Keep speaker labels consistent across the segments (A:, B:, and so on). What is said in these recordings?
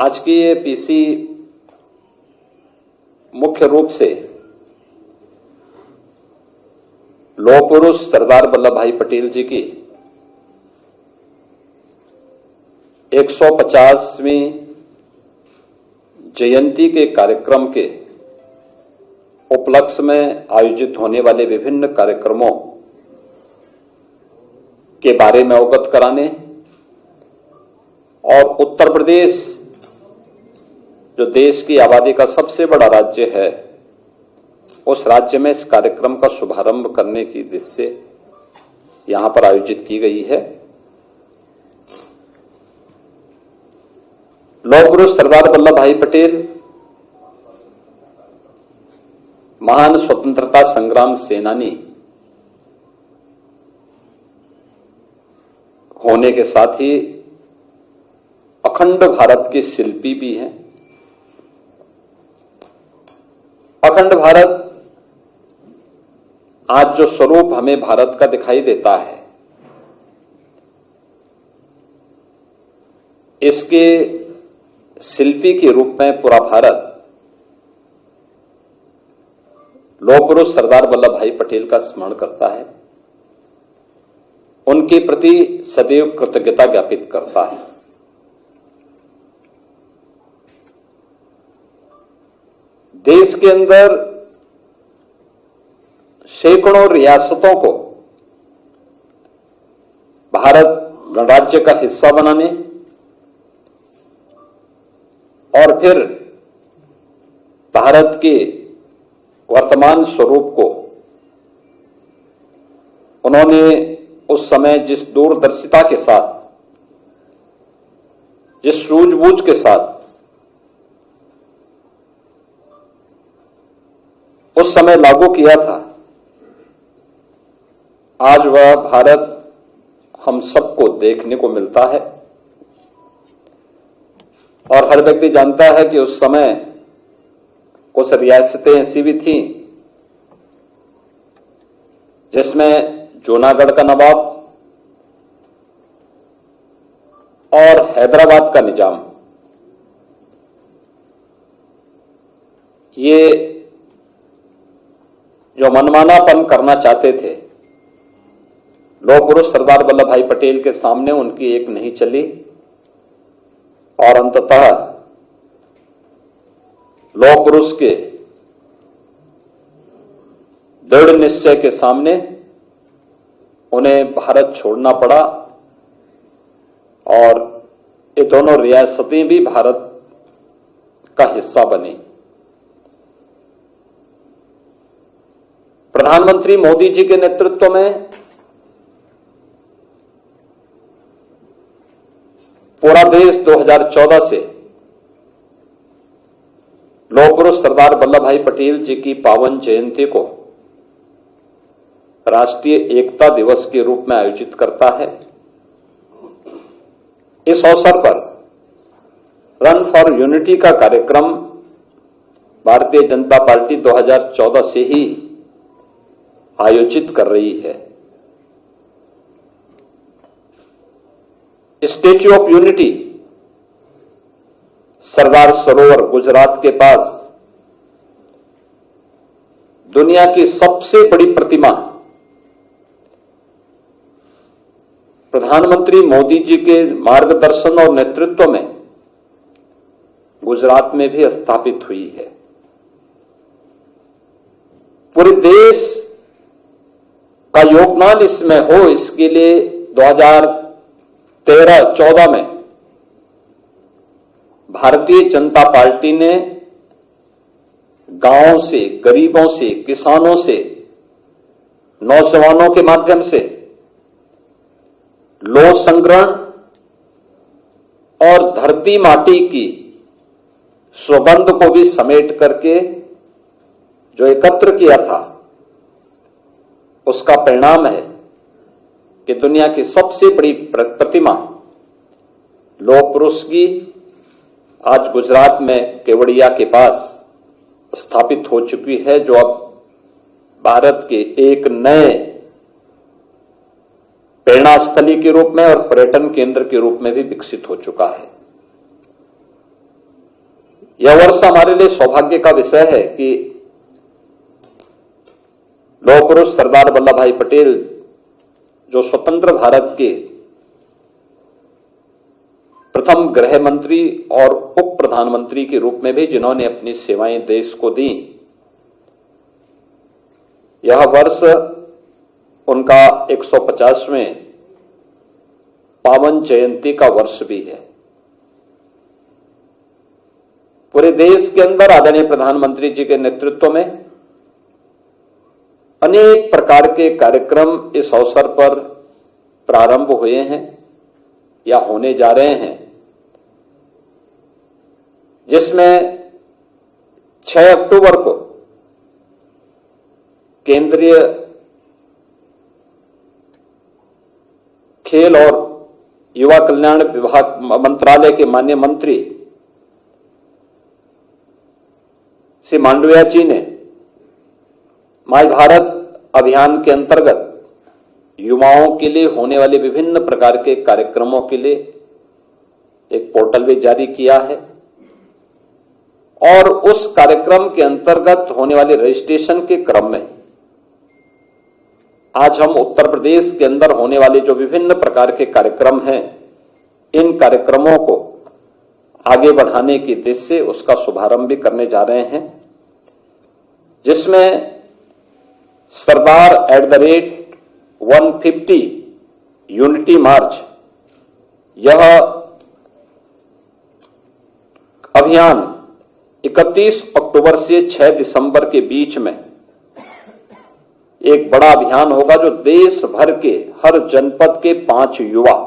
A: आज की ये पीसी मुख्य रूप से लौह पुरुष सरदार वल्लभ भाई पटेल जी की 150वीं जयंती के कार्यक्रम के उपलक्ष्य में आयोजित होने वाले विभिन्न कार्यक्रमों के बारे में अवगत कराने और उत्तर प्रदेश जो देश की आबादी का सबसे बड़ा राज्य है, उस राज्य में इस कार्यक्रम का शुभारंभ करने की दृष्टि से यहां पर आयोजित की गई है। लौह पुरुष सरदार वल्लभ भाई पटेल महान स्वतंत्रता संग्राम सेनानी होने के साथ ही अखंड भारत के शिल्पी भी हैं। अखंड भारत आज जो स्वरूप हमें भारत का दिखाई देता है, इसके शिल्पी के रूप में पूरा भारत लौह पुरुष सरदार वल्लभ भाई पटेल का स्मरण करता है, उनके प्रति सदैव कृतज्ञता ज्ञापित करता है। देश के अंदर सैकड़ों रियासतों को भारत गणराज्य का हिस्सा बनाने और फिर भारत के वर्तमान स्वरूप को उन्होंने उस समय जिस दूरदर्शिता के साथ, जिस सूझबूझ के साथ उस समय लागू किया था, आज वह भारत हम सबको देखने को मिलता है। और हर व्यक्ति जानता है कि उस समय कुछ रियासतें ऐसी भी थीं जिसमें जूनागढ़ का नवाब और हैदराबाद का निजाम ये जो मनमानापन करना चाहते थे, लौह पुरुष सरदार वल्लभ भाई पटेल के सामने उनकी एक नहीं चली और अंततः लौह पुरुष के दृढ़ निश्चय के सामने उन्हें भारत छोड़ना पड़ा और ये दोनों रियासतें भी भारत का हिस्सा बनी। प्रधानमंत्री मोदी जी के नेतृत्व में पूरा देश 2014 से लौह पुरुष सरदार वल्लभ भाई पटेल जी की पावन जयंती को राष्ट्रीय एकता दिवस के रूप में आयोजित करता है। इस अवसर पर रन फॉर यूनिटी का कार्यक्रम भारतीय जनता पार्टी 2014 से ही आयोजित कर रही है। Statue of unity Sardar Sarovar Gujarat के पास दुनिया की सबसे बड़ी प्रतिमा प्रधानमंत्री मोदी जी के मार्गदर्शन और नेतृत्व में गुजरात में भी स्थापित हुई है। पूरे देश का योगदान इसमें हो, इसके लिए 2013-14 में भारतीय जनता पार्टी ने गांवों से, गरीबों से, किसानों से, नौजवानों के माध्यम से लौह संग्रहण और धरती माटी की सुगंध को भी समेट करके जो एकत्र किया था, उसका परिणाम है कि दुनिया की सबसे बड़ी प्रतिमा लौह पुरुष की आज गुजरात में केवड़िया के पास स्थापित हो चुकी है, जो अब भारत के एक नए प्रेरणा स्थली के रूप में और पर्यटन केंद्र के रूप में भी विकसित हो चुका है। यह वर्ष हमारे लिए सौभाग्य का विषय है कि लौह पुरुष सरदार वल्लभ भाई पटेल, जो स्वतंत्र भारत के प्रथम गृह मंत्री और उप प्रधानमंत्री के रूप में भी जिन्होंने अपनी सेवाएं देश को दी, यह वर्ष उनका 150वें पावन जयंती का वर्ष भी है। पूरे देश के अंदर आदरणीय प्रधानमंत्री जी के नेतृत्व में अनेक प्रकार के कार्यक्रम इस अवसर पर प्रारंभ हुए हैं या होने जा रहे हैं, जिसमें 6 अक्टूबर को केंद्रीय खेल और युवा कल्याण विभाग मंत्रालय के माननीय मंत्री श्री मांडविया जी ने माय भारत अभियान के अंतर्गत युवाओं के लिए होने वाले विभिन्न प्रकार के कार्यक्रमों के लिए एक पोर्टल भी जारी किया है और उस कार्यक्रम के अंतर्गत होने वाले रजिस्ट्रेशन के क्रम में आज हम उत्तर प्रदेश के अंदर होने वाले जो विभिन्न प्रकार के कार्यक्रम हैं, इन कार्यक्रमों को आगे बढ़ाने की उद्देश्य से उसका शुभारंभ भी करने जा रहे हैं, जिसमें सरदार @150 यूनिटी मार्च, यह अभियान 31 अक्टूबर से 6 दिसंबर के बीच में एक बड़ा अभियान होगा, जो देश भर के हर जनपद के 5 युवा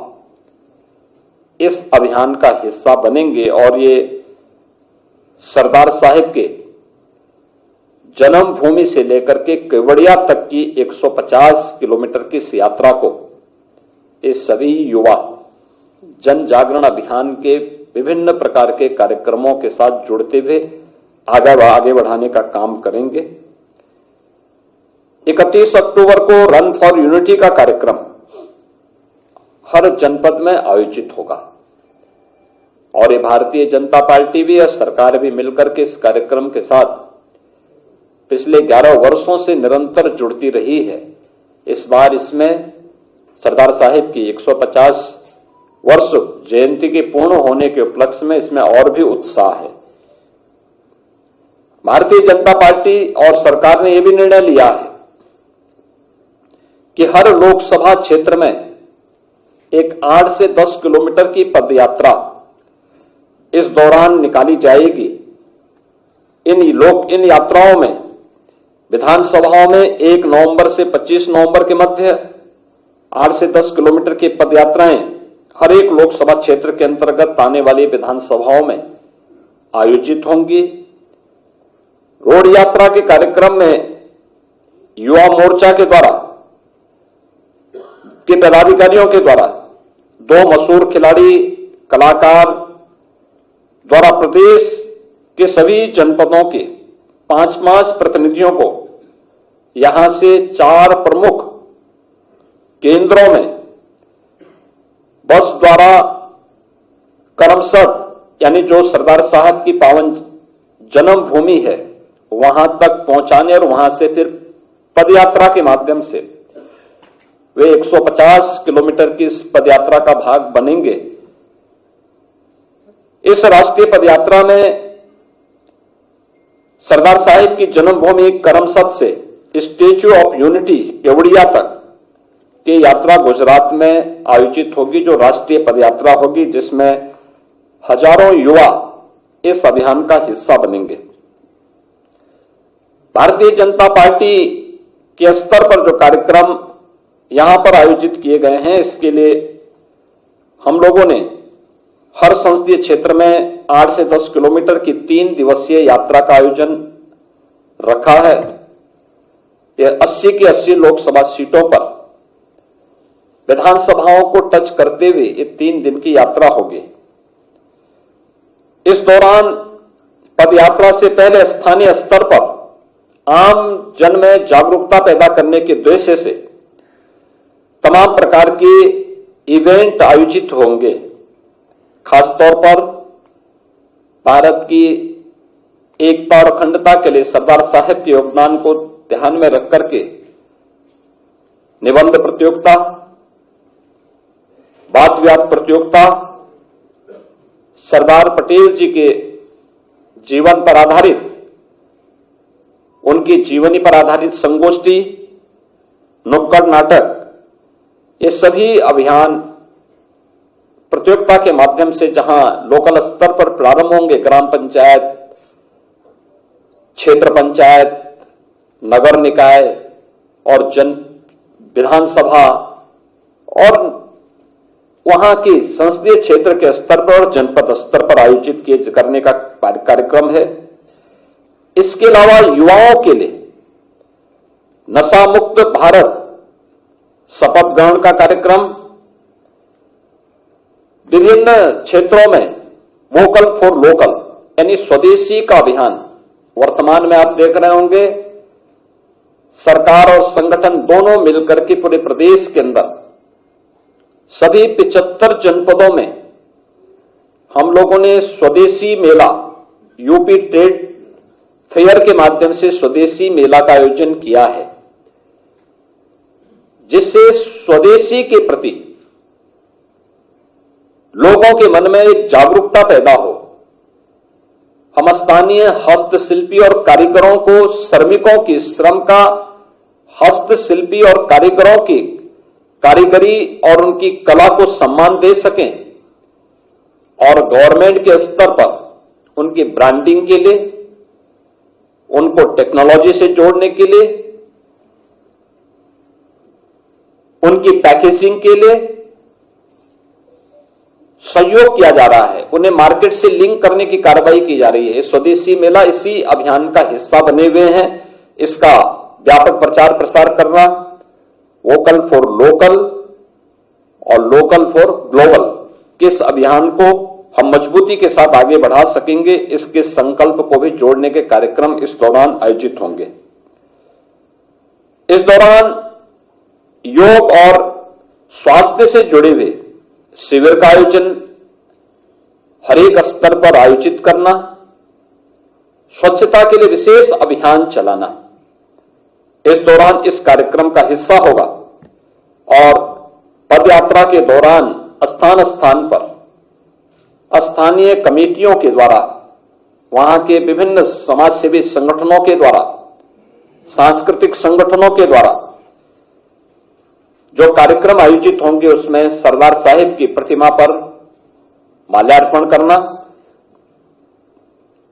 A: इस अभियान का हिस्सा बनेंगे और ये सरदार साहिब के जन्म भूमि से लेकर के केवड़िया तक की 150 किलोमीटर की इस यात्रा को ये सभी युवा जन जागरण अभियान के विभिन्न प्रकार के कार्यक्रमों के साथ जुड़ते हुए आगे बढ़ाने का काम करेंगे। 31 अक्टूबर को रन फॉर यूनिटी का कार्यक्रम हर जनपद में आयोजित होगा और ये भारतीय जनता पार्टी भी और सरकार भी मिलकर के इस कार्यक्रम के साथ पिछले 11 वर्षों से निरंतर जुड़ती रही है। इस बार इसमें सरदार साहिब की 150 वर्ष जयंती के पूर्ण होने के उपलक्ष्य में इसमें और भी उत्साह है। भारतीय जनता पार्टी और सरकार ने यह भी निर्णय लिया है कि हर लोकसभा क्षेत्र में एक 8 से 10 किलोमीटर की पदयात्रा इस दौरान निकाली जाएगी। इन यात्राओं में विधानसभाओं में 1 नवंबर से 25 नवंबर के मध्य 8 से 10 किलोमीटर की पदयात्राएं हर एक लोकसभा क्षेत्र के अंतर्गत आने वाली विधानसभाओं में आयोजित होंगी। रोड यात्रा के कार्यक्रम में युवा मोर्चा के द्वारा के पदाधिकारियों के द्वारा 2 मशहूर खिलाड़ी कलाकार द्वारा प्रदेश के सभी जनपदों के 5-5 प्रतिनिधियों को यहां से 4 प्रमुख केंद्रों में बस द्वारा करमसद, यानी जो सरदार साहब की पावन जन्म भूमि है, वहां तक पहुंचाने और वहां से फिर पदयात्रा के माध्यम से वे 150 किलोमीटर की इस पदयात्रा का भाग बनेंगे। इस राष्ट्रीय पदयात्रा में सरदार साहिब की जन्मभूमि करमसद से स्टैच्यू ऑफ यूनिटी केवड़िया तक की यात्रा गुजरात में आयोजित होगी, जो राष्ट्रीय पदयात्रा होगी, जिसमें हजारों युवा इस अभियान का हिस्सा बनेंगे। भारतीय जनता पार्टी के स्तर पर जो कार्यक्रम यहां पर आयोजित किए गए हैं, इसके लिए हम लोगों ने हर संसदीय क्षेत्र में 8 से 10 किलोमीटर की 3 दिवसीय यात्रा का आयोजन रखा है। यह 80 की 80 लोकसभा सीटों पर विधानसभाओं को टच करते हुए ये 3 दिन की यात्रा होगी। इस दौरान पदयात्रा से पहले स्थानीय स्तर पर आम जन में जागरूकता पैदा करने के उद्देश्य से तमाम प्रकार के इवेंट आयोजित होंगे। खासतौर पर भारत की एकता और अखंडता के लिए सरदार साहब के योगदान को ध्यान में रख करके निबंध प्रतियोगिता, वाद विवाद प्रतियोगिता, सरदार पटेल जी के जीवन पर आधारित, उनकी जीवनी पर आधारित संगोष्ठी, नुक्कड़ नाटक, ये सभी अभियान प्रतियोगिता के माध्यम से जहां लोकल स्तर पर प्रारंभ होंगे, ग्राम पंचायत, क्षेत्र पंचायत, नगर निकाय और विधानसभा और वहां के संसदीय क्षेत्र के स्तर पर और जनपद स्तर पर आयोजित करने का कार्यक्रम है। इसके अलावा युवाओं के लिए नशा मुक्त भारत शपथ ग्रहण का कार्यक्रम, विभिन्न क्षेत्रों में वोकल फॉर लोकल यानी स्वदेशी का अभियान, वर्तमान में आप देख रहे होंगे सरकार और संगठन दोनों मिलकर के पूरे प्रदेश के अंदर सभी 75 जनपदों में हम लोगों ने स्वदेशी मेला, यूपी ट्रेड फेयर के माध्यम से स्वदेशी मेला का आयोजन किया है, जिससे स्वदेशी के प्रति लोगों के मन में एक जागरूकता पैदा हो। हम स्थानीय हस्तशिल्पी और कारीगरों को, श्रमिकों की श्रम का, हस्तशिल्पी और कारीगरों की कारीगरी और उनकी कला को सम्मान दे सकें और गवर्नमेंट के स्तर पर उनकी ब्रांडिंग के लिए, उनको टेक्नोलॉजी से जोड़ने के लिए, उनकी पैकेजिंग के लिए सहयोग किया जा रहा है, उन्हें मार्केट से लिंक करने की कार्रवाई की जा रही है। स्वदेशी मेला इसी अभियान का हिस्सा बने हुए हैं। इसका व्यापक प्रचार प्रसार करना, वोकल फॉर लोकल और लोकल फॉर ग्लोबल, किस अभियान को हम मजबूती के साथ आगे बढ़ा सकेंगे, इसके संकल्प को भी जोड़ने के कार्यक्रम इस दौरान आयोजित होंगे। इस दौरान योग और स्वास्थ्य से जुड़े हुए शिविर का आयोजन हर एक स्तर पर आयोजित करना, स्वच्छता के लिए विशेष अभियान चलाना इस दौरान इस कार्यक्रम का हिस्सा होगा। और पदयात्रा के दौरान स्थान स्थान पर स्थानीय कमेटियों के द्वारा, वहां के विभिन्न समाजसेवी संगठनों के द्वारा, सांस्कृतिक संगठनों के द्वारा जो कार्यक्रम आयोजित होंगे, उसमें सरदार साहिब की प्रतिमा पर माल्यार्पण करना,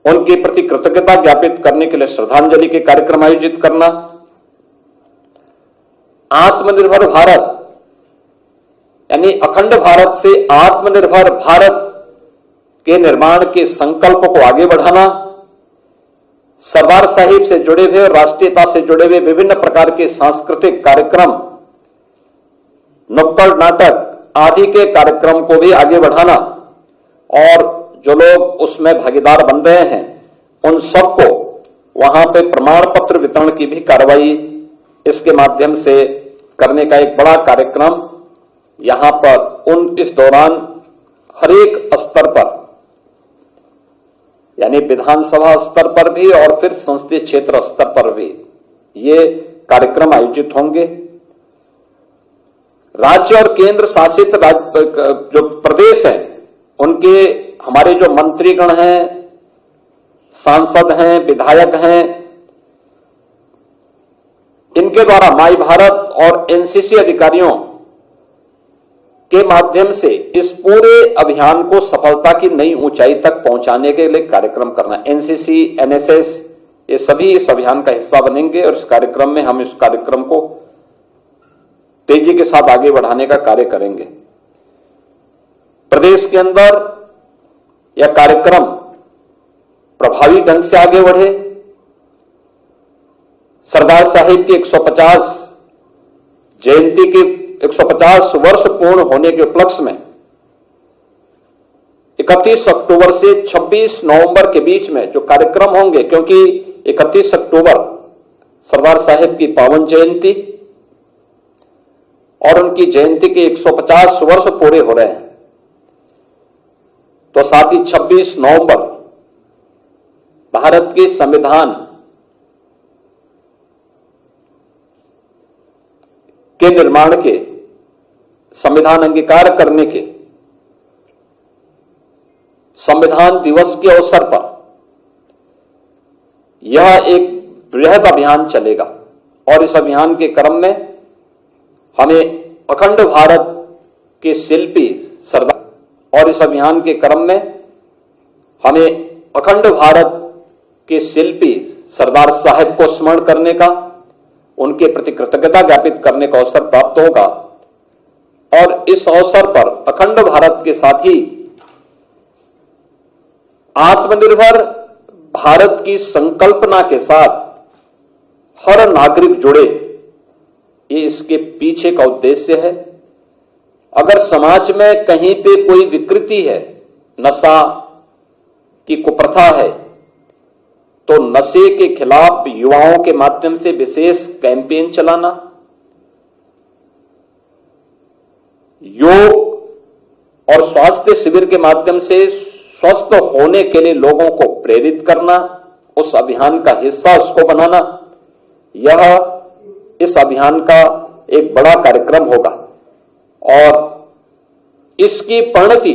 A: उनके प्रति कृतज्ञता ज्ञापित करने के लिए श्रद्धांजलि के कार्यक्रम आयोजित करना, आत्मनिर्भर भारत यानी अखंड भारत से आत्मनिर्भर भारत के निर्माण के संकल्प को आगे बढ़ाना, सरदार साहिब से जुड़े हुए और राष्ट्रीयता से जुड़े हुए विभिन्न प्रकार के सांस्कृतिक कार्यक्रम, नुक्कड़ नाटक आदि के कार्यक्रम को भी आगे बढ़ाना और जो लोग उसमें भागीदार बन रहे हैं उन सबको वहां पे प्रमाण पत्र वितरण की भी कार्रवाई इसके माध्यम से करने का एक बड़ा कार्यक्रम यहां पर इस दौरान हर एक स्तर पर यानी विधानसभा स्तर पर भी और फिर संसदीय क्षेत्र स्तर पर भी ये कार्यक्रम आयोजित होंगे। राज्य और केंद्र शासित जो प्रदेश हैं, उनके हमारे जो मंत्रीगण हैं, सांसद हैं, विधायक हैं, इनके द्वारा माई भारत और एनसीसी अधिकारियों के माध्यम से इस पूरे अभियान को सफलता की नई ऊंचाई तक पहुंचाने के लिए कार्यक्रम करना। एनसीसी, एनएसएस ये सभी इस अभियान का हिस्सा बनेंगे और इस कार्यक्रम में हम इस कार्यक्रम को तेजी के साथ आगे बढ़ाने का कार्य करेंगे। प्रदेश के अंदर यह कार्यक्रम प्रभावी ढंग से आगे बढ़े। सरदार साहिब की 150 जयंती के 150 वर्ष पूर्ण होने के उपलक्ष्य में 31 अक्टूबर से 26 नवंबर के बीच में जो कार्यक्रम होंगे, क्योंकि 31 अक्टूबर सरदार साहिब की पावन जयंती और उनकी जयंती के 150 वर्ष पूरे हो रहे हैं, तो साथ ही 26 नवंबर भारत के संविधान के निर्माण के, संविधान अंगीकार करने के संविधान दिवस के अवसर पर यह एक बृहद अभियान चलेगा और इस अभियान के क्रम में हमें अखंड भारत के शिल्पी सरदार और इस अभियान के क्रम में हमें अखंड भारत के शिल्पी सरदार साहब को स्मरण करने का, उनके प्रति कृतज्ञता ज्ञापित करने का अवसर प्राप्त होगा। और इस अवसर पर अखंड भारत के साथ ही आत्मनिर्भर भारत की संकल्पना के साथ हर नागरिक जुड़े, ये इसके पीछे का उद्देश्य है। अगर समाज में कहीं पे कोई विकृति है, नशा की कुप्रथा है, तो नशे के खिलाफ युवाओं के माध्यम से विशेष कैंपेन चलाना, योग और स्वास्थ्य शिविर के माध्यम से स्वस्थ होने के लिए लोगों को प्रेरित करना, उस अभियान का हिस्सा उसको बनाना, यह इस अभियान का एक बड़ा कार्यक्रम होगा। और इसकी परिणति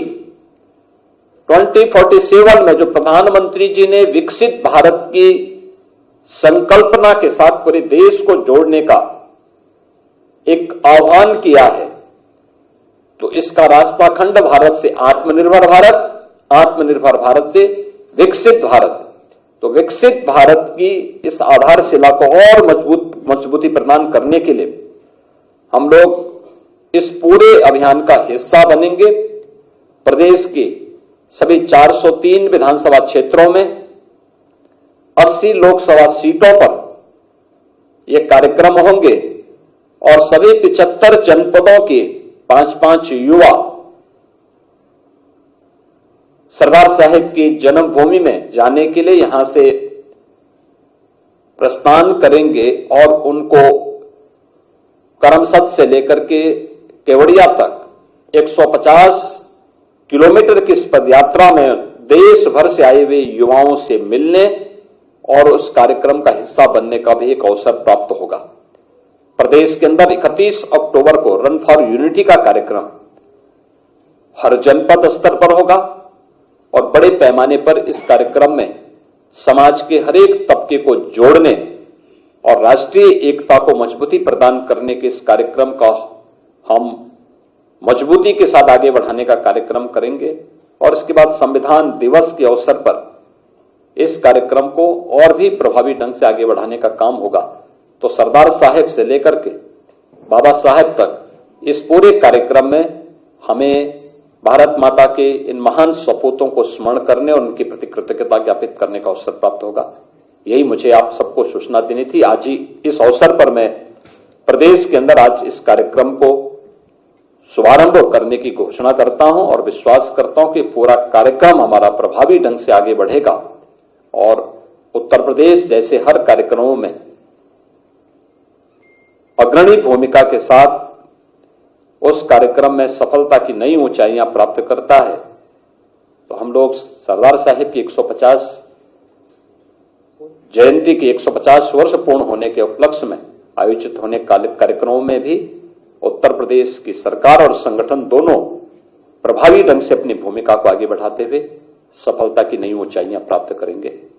A: 2047 में जो प्रधानमंत्री जी ने विकसित भारत की संकल्पना के साथ पूरे देश को जोड़ने का एक आह्वान किया है, तो इसका रास्ता अखंड भारत से आत्मनिर्भर भारत, आत्मनिर्भर भारत से विकसित भारत। तो विकसित भारत की इस आधारशिला को और मजबूती प्रदान करने के लिए हम लोग इस पूरे अभियान का हिस्सा बनेंगे। प्रदेश के सभी 403 विधानसभा क्षेत्रों में 80 लोकसभा सीटों पर यह कार्यक्रम होंगे और सभी 75 जनपदों के 5-5 युवा सरदार साहब की जन्मभूमि में जाने के लिए यहां से प्रस्थान करेंगे और उनको करमसद से लेकर के केवड़िया तक 150 किलोमीटर की इस पदयात्रा में देश भर से आए हुए युवाओं से मिलने और उस कार्यक्रम का हिस्सा बनने का भी एक अवसर प्राप्त होगा। प्रदेश के अंदर 31 अक्टूबर को रन फॉर यूनिटी का कार्यक्रम हर जनपद स्तर पर होगा और बड़े पैमाने पर इस कार्यक्रम में समाज के हर एक तबके को जोड़ने और राष्ट्रीय एकता को मजबूती प्रदान करने के इस कार्यक्रम का हम मजबूती के साथ आगे बढ़ाने का कार्यक्रम करेंगे। और इसके बाद संविधान दिवस के अवसर पर इस कार्यक्रम को और भी प्रभावी ढंग से आगे बढ़ाने का काम होगा। तो सरदार साहब से लेकर के बाबा साहब तक इस पूरे कार्यक्रम में हमें भारत माता के इन महान सपूतों को स्मरण करने और उनके प्रति कृतज्ञता ज्ञापित करने का अवसर प्राप्त होगा। यही मुझे आप सबको सूचना देनी थी। आज ही इस अवसर पर मैं प्रदेश के अंदर आज इस कार्यक्रम को शुभारंभ करने की घोषणा करता हूं और विश्वास करता हूं कि पूरा कार्यक्रम हमारा प्रभावी ढंग से आगे बढ़ेगा और उत्तर प्रदेश जैसे हर कार्यक्रमों में अग्रणी भूमिका के साथ उस कार्यक्रम में सफलता की नई ऊंचाइयां प्राप्त करता है। तो हम लोग सरदार साहब की 150 जयंती की 150 वर्ष पूर्ण होने के उपलक्ष्य में आयोजित होने कार्यक्रमों में भी उत्तर प्रदेश की सरकार और संगठन दोनों प्रभावी ढंग से अपनी भूमिका को आगे बढ़ाते हुए सफलता की नई ऊंचाइयां प्राप्त करेंगे।